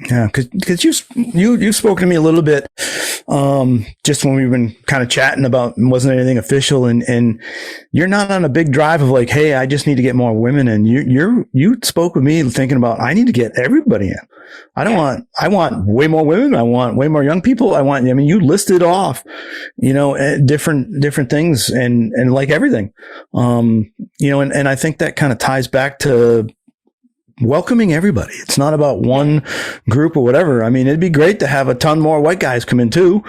S1: Yeah, because you've spoken to me a little bit, just when we've been kind of chatting about, wasn't anything official, and you're not on a big drive of like, hey, I just need to get more women, and you spoke with me thinking about, I need to get everybody in. I want way more women. I want way more young people. You listed off, different things and like everything, and I think that kind of ties back to welcoming everybody. It's not about one group or whatever. I mean, it'd be great to have a ton more white guys come in too,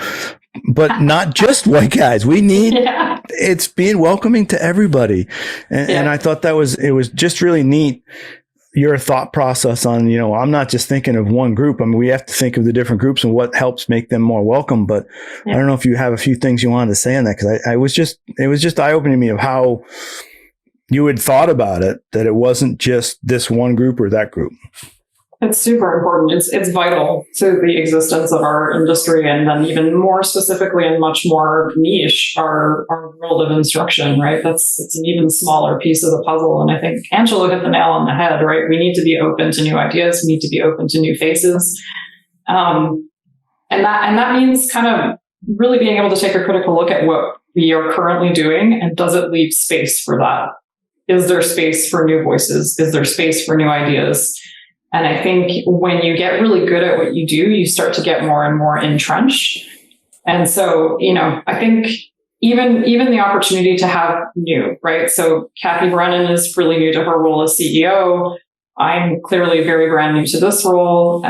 S1: but not just white guys. We need, it's being welcoming to everybody. And I thought it was just really neat. Your thought process on, I'm not just thinking of one group. I mean, we have to think of the different groups and what helps make them more welcome. But I don't know if you have a few things you wanted to say on that, because it was just eye-opening to me of how you had thought about it, that it wasn't just this one group or that group.
S2: It's super important. It's vital to the existence of our industry, and then even more specifically and much more niche, our world of instruction, right? It's an even smaller piece of the puzzle. And I think Angela hit the nail on the head, right? We need to be open to new ideas. We need to be open to new faces. And that means kind of really being able to take a critical look at what we are currently doing, and does it leave space for that? Is there space for new voices? Is there space for new ideas? And I think when you get really good at what you do, you start to get more and more entrenched. And so, I think even the opportunity to have new, right? So Kathy Brennan is really new to her role as CEO. I'm clearly very brand new to this role.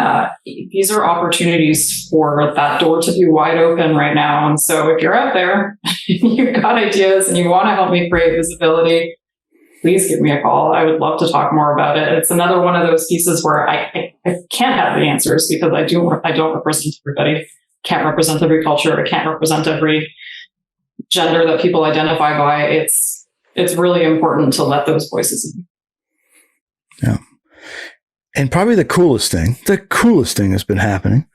S2: These are opportunities for that door to be wide open right now. And so if you're out there, you've got ideas and you want to help me create visibility, please give me a call. I would love to talk more about it. It's another one of those pieces where I can't have the answers, because I don't represent everybody. Can't represent every culture. I can't represent every gender that people identify by. It's really important to let those voices in.
S1: Yeah. And probably the coolest thing that's been happening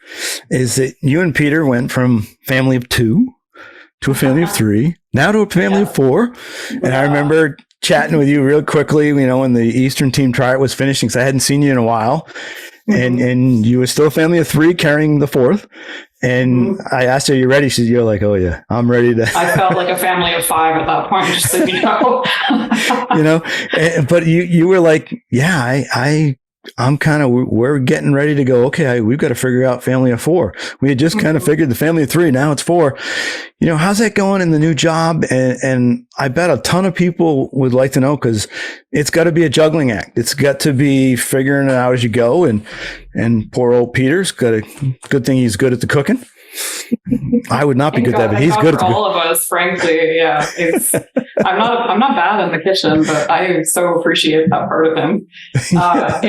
S1: is that you and Peter went from family of 2 to a family of 3, now to a family of 4. And I remember chatting with you real quickly, when the Eastern team tryout was finishing, because I hadn't seen you in a while, and you were still a family of 3 carrying the 4th. And I asked her, "Are you ready?" She said, "You're like, oh yeah, I'm ready to."
S2: I felt like a family of 5 at that point, just so you know.
S1: But you were like, "Yeah, I'm kind of, we're getting ready to go. Okay, we've got to figure out family of 4. We had just kind of figured the family of 3. Now it's 4. How's that going in the new job? And I bet a ton of people would like to know, because it's got to be a juggling act. It's got to be figuring it out as you go. And poor old Peter's got a good thing. He's good at the cooking. I would not be good at that, but he's good at
S2: all of us, frankly. Yeah, I'm not bad in the kitchen, but I so appreciate that part of him. I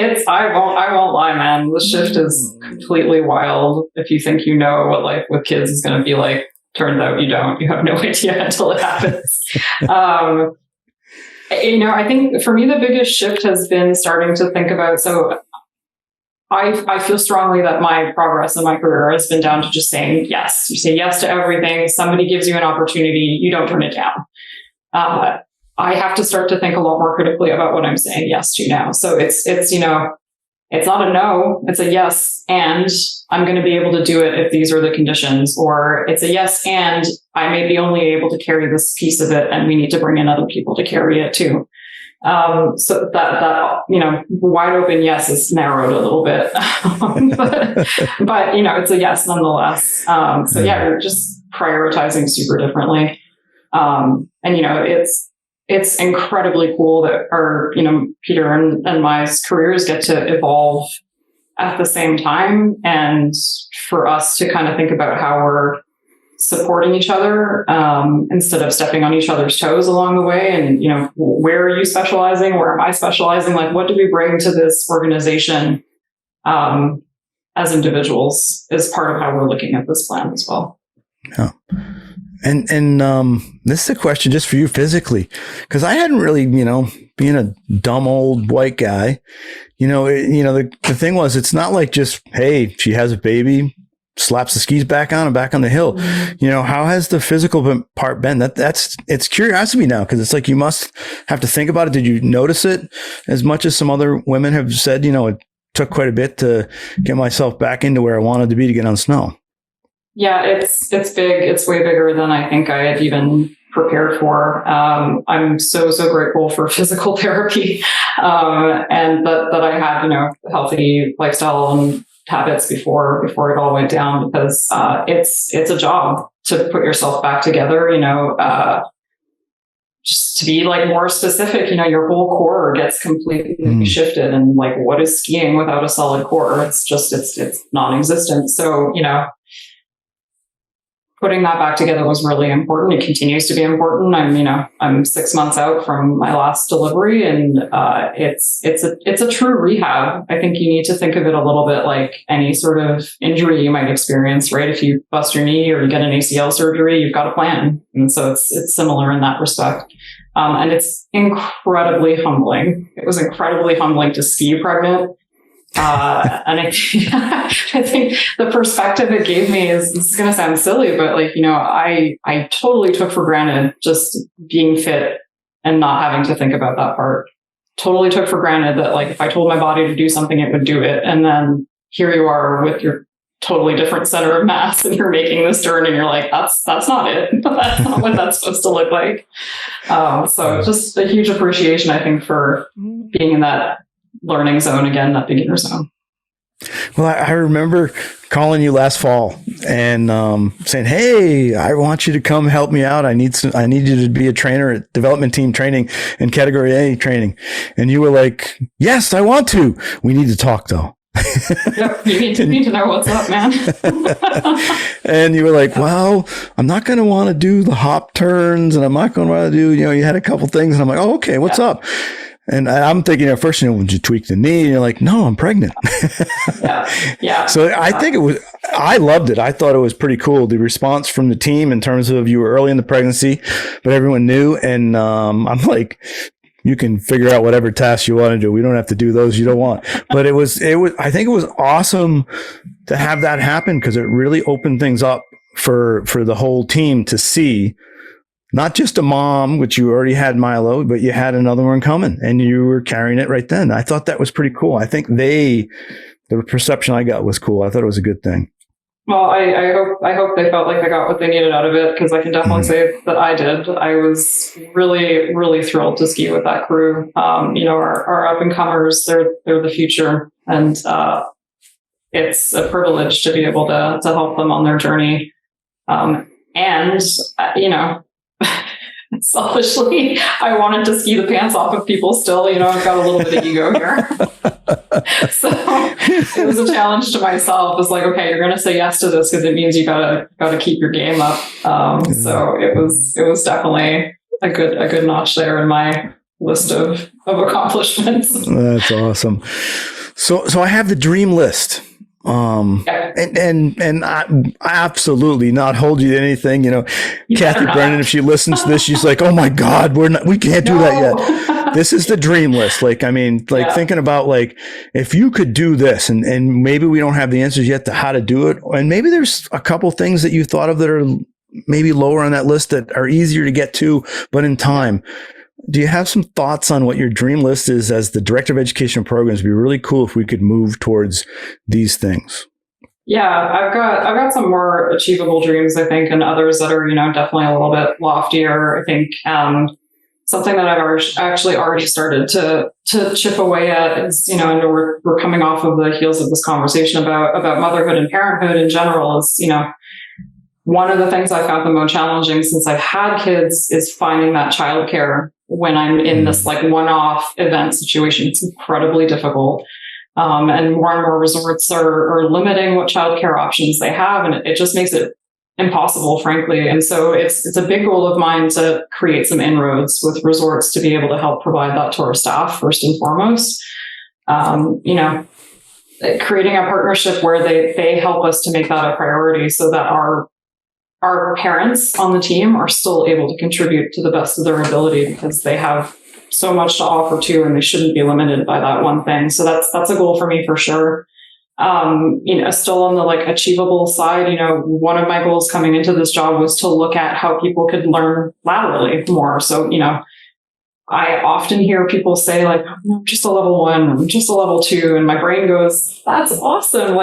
S2: won't lie, man. The shift is completely wild. If you think you know what life with kids is going to be like, turns out you don't. You have no idea until it happens. I think for me the biggest shift has been starting to think about. So I feel strongly that my progress in my career has been down to just saying yes. You say yes to everything. Somebody gives you an opportunity, you don't turn it down. I have to start to think a lot more critically about what I'm saying yes to now. So it's not a no, it's a yes, and I'm going to be able to do it if these are the conditions, or it's a yes, and I may be only able to carry this piece of it, and we need to bring in other people to carry it too. So that wide open yes is narrowed a little bit, but it's a yes nonetheless. We're just prioritizing super differently. It's incredibly cool that our, Peter and my careers get to evolve at the same time, and for us to kind of think about how we're supporting each other instead of stepping on each other's toes along the way. And, where are you specializing? Where am I specializing? Like, what do we bring to this organization as individuals is part of how we're looking at this plan as well.
S1: Yeah. And this is a question just for you physically, because I hadn't really, being a dumb old white guy, the thing was, it's not like just, hey, she has a baby, slaps the skis back on and back on the hill.
S2: Mm-hmm.
S1: How has the physical part been? It's curiosity now, because it's like you must have to think about it. Did you notice it as much as some other women have said? It took quite a bit to get myself back into where I wanted to be to get on snow.
S2: Yeah, it's big. It's way bigger than I think I had even prepared for. I'm so grateful for physical therapy and that I had, healthy lifestyle and habits before it all went down, because it's a job to put yourself back together. Just to be like more specific, your whole core gets completely shifted, and like, what is skiing without a solid core? It's non-existent. So, putting that back together was really important. It continues to be important. I'm 6 months out from my last delivery, and it's a true rehab. I think you need to think of it a little bit like any sort of injury you might experience, right? If you bust your knee or you get an ACL surgery, you've got a plan. And so it's similar in that respect. And it's incredibly humbling. It was incredibly humbling to ski pregnant. And I think the perspective it gave me is, this is going to sound silly, but like, I totally took for granted just being fit and not having to think about that part. Totally took for granted that, like, if I told my body to do something, it would do it. And then here you are with your totally different center of mass, and you're making this turn, and you're like, that's not it. That's not what that's supposed to look like. So just a huge appreciation, I think, for being in that learning zone again, that beginner zone.
S1: Well, I remember calling you last fall and saying, "Hey, I want you to come help me out. I need you to be a trainer at development team training and category A training." And you were like, "Yes, I want to. We need to talk though."
S2: Yep, you need to know what's up, man.
S1: And you were like, "Well, I'm not going to want to do the hop turns, and I'm not going to want to do, you had a couple things." And I'm like, "Oh, okay, what's up?" And I'm thinking at first, would you tweak the knee? And you're like, "No, I'm pregnant."
S2: Yeah.
S1: So I think I loved it. I thought it was pretty cool. The response from the team in terms of, you were early in the pregnancy, but everyone knew. And I'm like, you can figure out whatever tasks you want to do. We don't have to do those you don't want. But it was, I think it was awesome to have that happen, because it really opened things up for the whole team to see. Not just a mom, which you already had Milo, but you had another one coming, and you were carrying it right then. I thought that was pretty cool. I think the perception I got was cool. I thought it was a good thing.
S2: Well, I hope they felt like they got what they needed out of it, because I can definitely say that I did. I was really, really thrilled to ski with that crew. Our up and comers, they're the future, and it's a privilege to be able to help them on their journey. Selfishly, I wanted to ski the pants off of people still. I've got a little bit of ego here. So it was a challenge to myself. It's like, okay, you're going to say yes to this because it means you gotta keep your game up. So it was definitely a good notch there in my list of accomplishments.
S1: That's awesome. So I have the dream list. And I absolutely not hold you to anything, Kathy Brennan, if she listens to this, she's like, "Oh my God, we can't do that yet." This is the dream list. Thinking about, like, if you could do this, and maybe we don't have the answers yet to how to do it. And maybe there's a couple things that you thought of that are maybe lower on that list that are easier to get to, but in time. Do you have some thoughts on what your dream list is as the director of education programs? It'd be really cool if we could move towards these things.
S2: Yeah, I've got some more achievable dreams, I think, and others that are, definitely a little bit loftier. I think something that I've actually already started to chip away at is, I know we're coming off of the heels of this conversation about motherhood and parenthood in general, is, one of the things I found the most challenging since I've had kids is finding that childcare when I'm in this like one-off event situation. It's incredibly difficult. And more resorts are limiting what childcare options they have. And it just makes it impossible, frankly. And so it's a big goal of mine to create some inroads with resorts to be able to help provide that to our staff first and foremost. Creating a partnership where they help us to make that a priority so that our parents on the team are still able to contribute to the best of their ability, because they have so much to offer too, and they shouldn't be limited by that one thing. So that's a goal for me for sure. Still on the achievable side, one of my goals coming into this job was to look at how people could learn laterally more. So, I often hear people say just a level 1, I'm just a level 2. And my brain goes, that's awesome.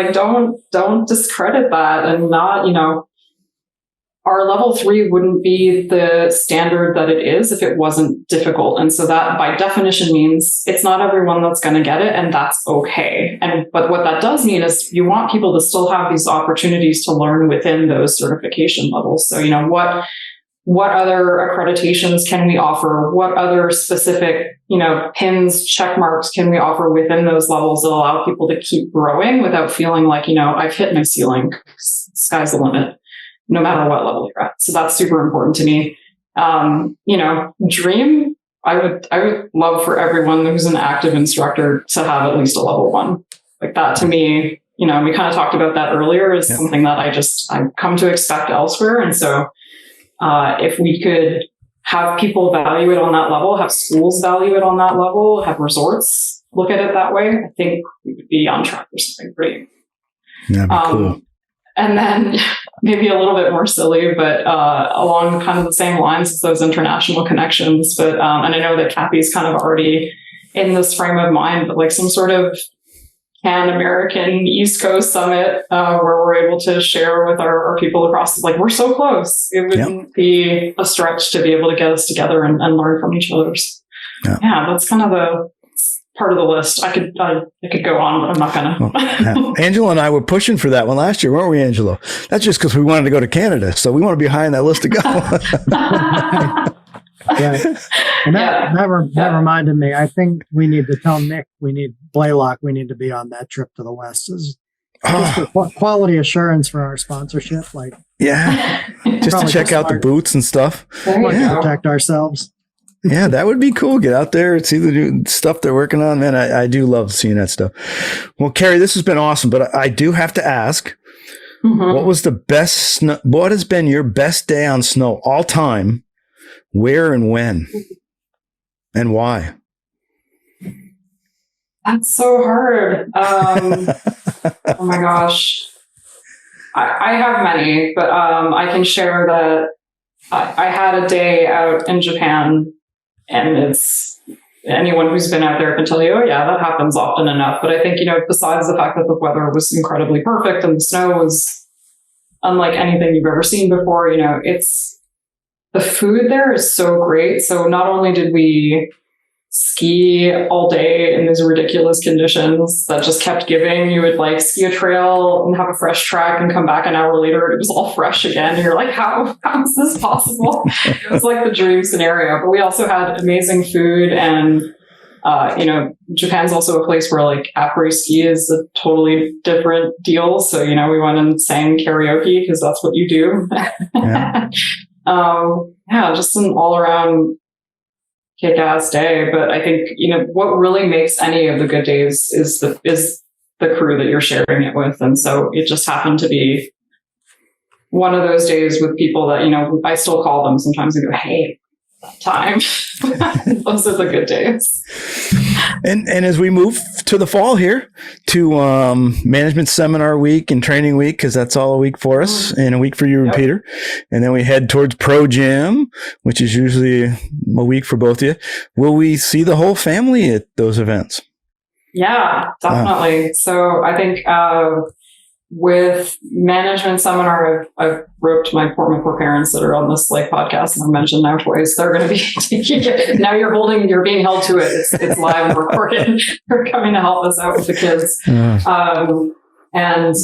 S2: Don't discredit that. And not, our level 3 wouldn't be the standard that it is if it wasn't difficult. And so that by definition means it's not everyone that's going to get it, and that's okay. But what that does mean is you want people to still have these opportunities to learn within those certification levels. So, what other accreditations can we offer? What other specific, pins, check marks can we offer within those levels that allow people to keep growing without feeling like, I've hit my ceiling, sky's the limit, no matter what level you're at. So that's super important to me. Dream, I would love for everyone who's an active instructor to have at least a level 1. Like that to me, we kind of talked about that earlier, is something that I've come to expect elsewhere. And so if we could have people value it on that level, have schools value it on that level, have resorts look at it that way, I think we would be on track for something great.
S1: That'd be cool.
S2: And then maybe a little bit more silly, but along kind of the same lines as those international connections. But and I know that Kathy's kind of already in this frame of mind, but some sort of Pan-American East Coast Summit where we're able to share with our people across, we're so close. It wouldn't be a stretch to be able to get us together and learn from each other's. Yeah, that's kind of the part of the list. I could go on, but I'm not gonna.
S1: Angela and I were pushing for that one last year, weren't we, Angelo? That's just because we wanted to go to Canada, so we want to be high on that list to go.
S3: Right. And that reminded me, I think we need to tell Nick, Blaylock, we need to be on that trip to the West. Just for quality assurance for our sponsorship.
S1: Just to check out the booths and stuff.
S3: Protect ourselves.
S1: Yeah, that would be cool. Get out there and see the new stuff they're working on. Man, I do love seeing that stuff. Well, Keri, this has been awesome, but I do have to ask, what was the best what has been your best day on snow all time? Where and when? And why?
S2: That's so hard. Oh my gosh. I have many, but I can share that I had a day out in Japan, and it's anyone who's been out there can tell you, oh yeah, that happens often enough. But I think, besides the fact that the weather was incredibly perfect and the snow was unlike anything you've ever seen before, the food there is so great. So not only did we ski all day in these ridiculous conditions that just kept giving, you would ski a trail and have a fresh track and come back an hour later and it was all fresh again. And you're like, how is this possible? It was like the dream scenario. But we also had amazing food, and Japan's also a place where après ski is a totally different deal. So, we went and sang karaoke because that's what you do. Just an all around kick-ass day. But I think, what really makes any of the good days is the crew that you're sharing it with. And so it just happened to be one of those days with people that, I still call them sometimes and go, hey, that time. Those are the good days.
S1: And as we move to the fall here, to management seminar week and training week, because that's all a week for us and a week for you and Peter. And then we head towards Pro Gym, which is usually a week for both of you. Will we see the whole family at those events?
S2: Yeah, definitely. Wow. So I think with management seminar, I've roped my poor parents that are on this podcast, and I mentioned now twice. They're going to be taking it. Now you're being held to it. It's live and recorded. They're coming to help us out with the kids. And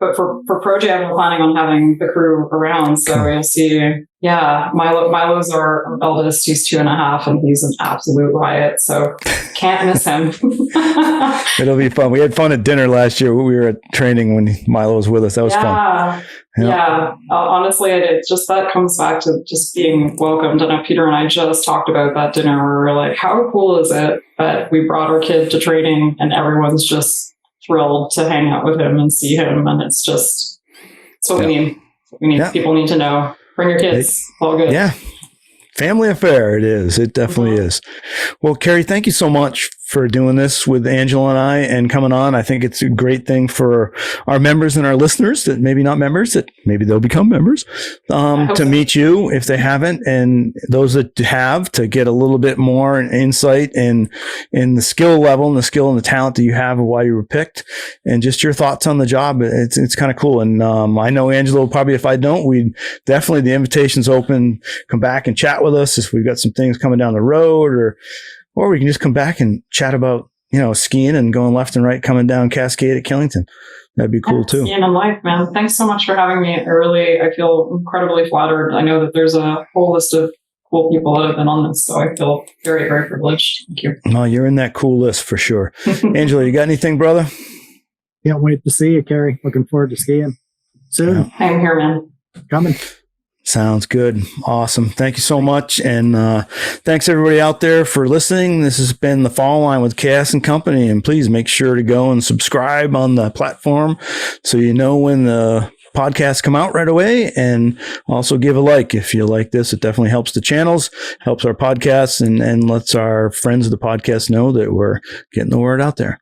S2: but for Pro Jam, we're planning on having the crew around, so you'll see. Yeah, Milo's our eldest. He's 2.5, and he's an absolute riot. So can't miss him.
S1: It'll be fun. We had fun at dinner last year. We were at training when Milo was with us. That was fun.
S2: Yeah. Honestly, it just that comes back to just being welcomed. I know Peter and I just talked about that dinner. We were like, how cool is it that we brought our kid to training and everyone's just thrilled to hang out with him and see him, and it's what we need. People need to know. Bring your kids. It's all good.
S1: Yeah. Family affair. It is. It definitely is. Well, Keri, thank you so much for doing this with Angela and I and coming on. I think it's a great thing for our members and our listeners that maybe not members, that maybe they'll become members, to meet you if they haven't. And those that have, to get a little bit more insight in the skill level and the skill and the talent that you have and why you were picked, and just your thoughts on the job. It's kind of cool. And I know Angela will probably, if I don't, we definitely, the invitation's open. Come back and chat with us if we've got some things coming down the road, or we can just come back and chat about, skiing and going left and right, coming down Cascade at Killington. That'd be cool too.
S2: Skiing and life, man. Thanks so much for having me. I feel incredibly flattered. I know that there's a whole list of cool people that have been on this, so I feel very, very privileged. Thank you.
S1: Well, you're in that cool list for sure. Angela, you got anything, brother?
S3: Can't wait to see you, Keri. Looking forward to skiing soon.
S2: Yeah. I'm here, man.
S3: Coming.
S1: Sounds good. Awesome. Thank you so much. And thanks everybody out there for listening. This has been The Fall Line with KS & Company. And please make sure to go and subscribe on the platform so you know when the podcasts come out right away. And also give a like if you like this. It definitely helps the channels, helps our podcasts, and lets our friends of the podcast know that we're getting the word out there.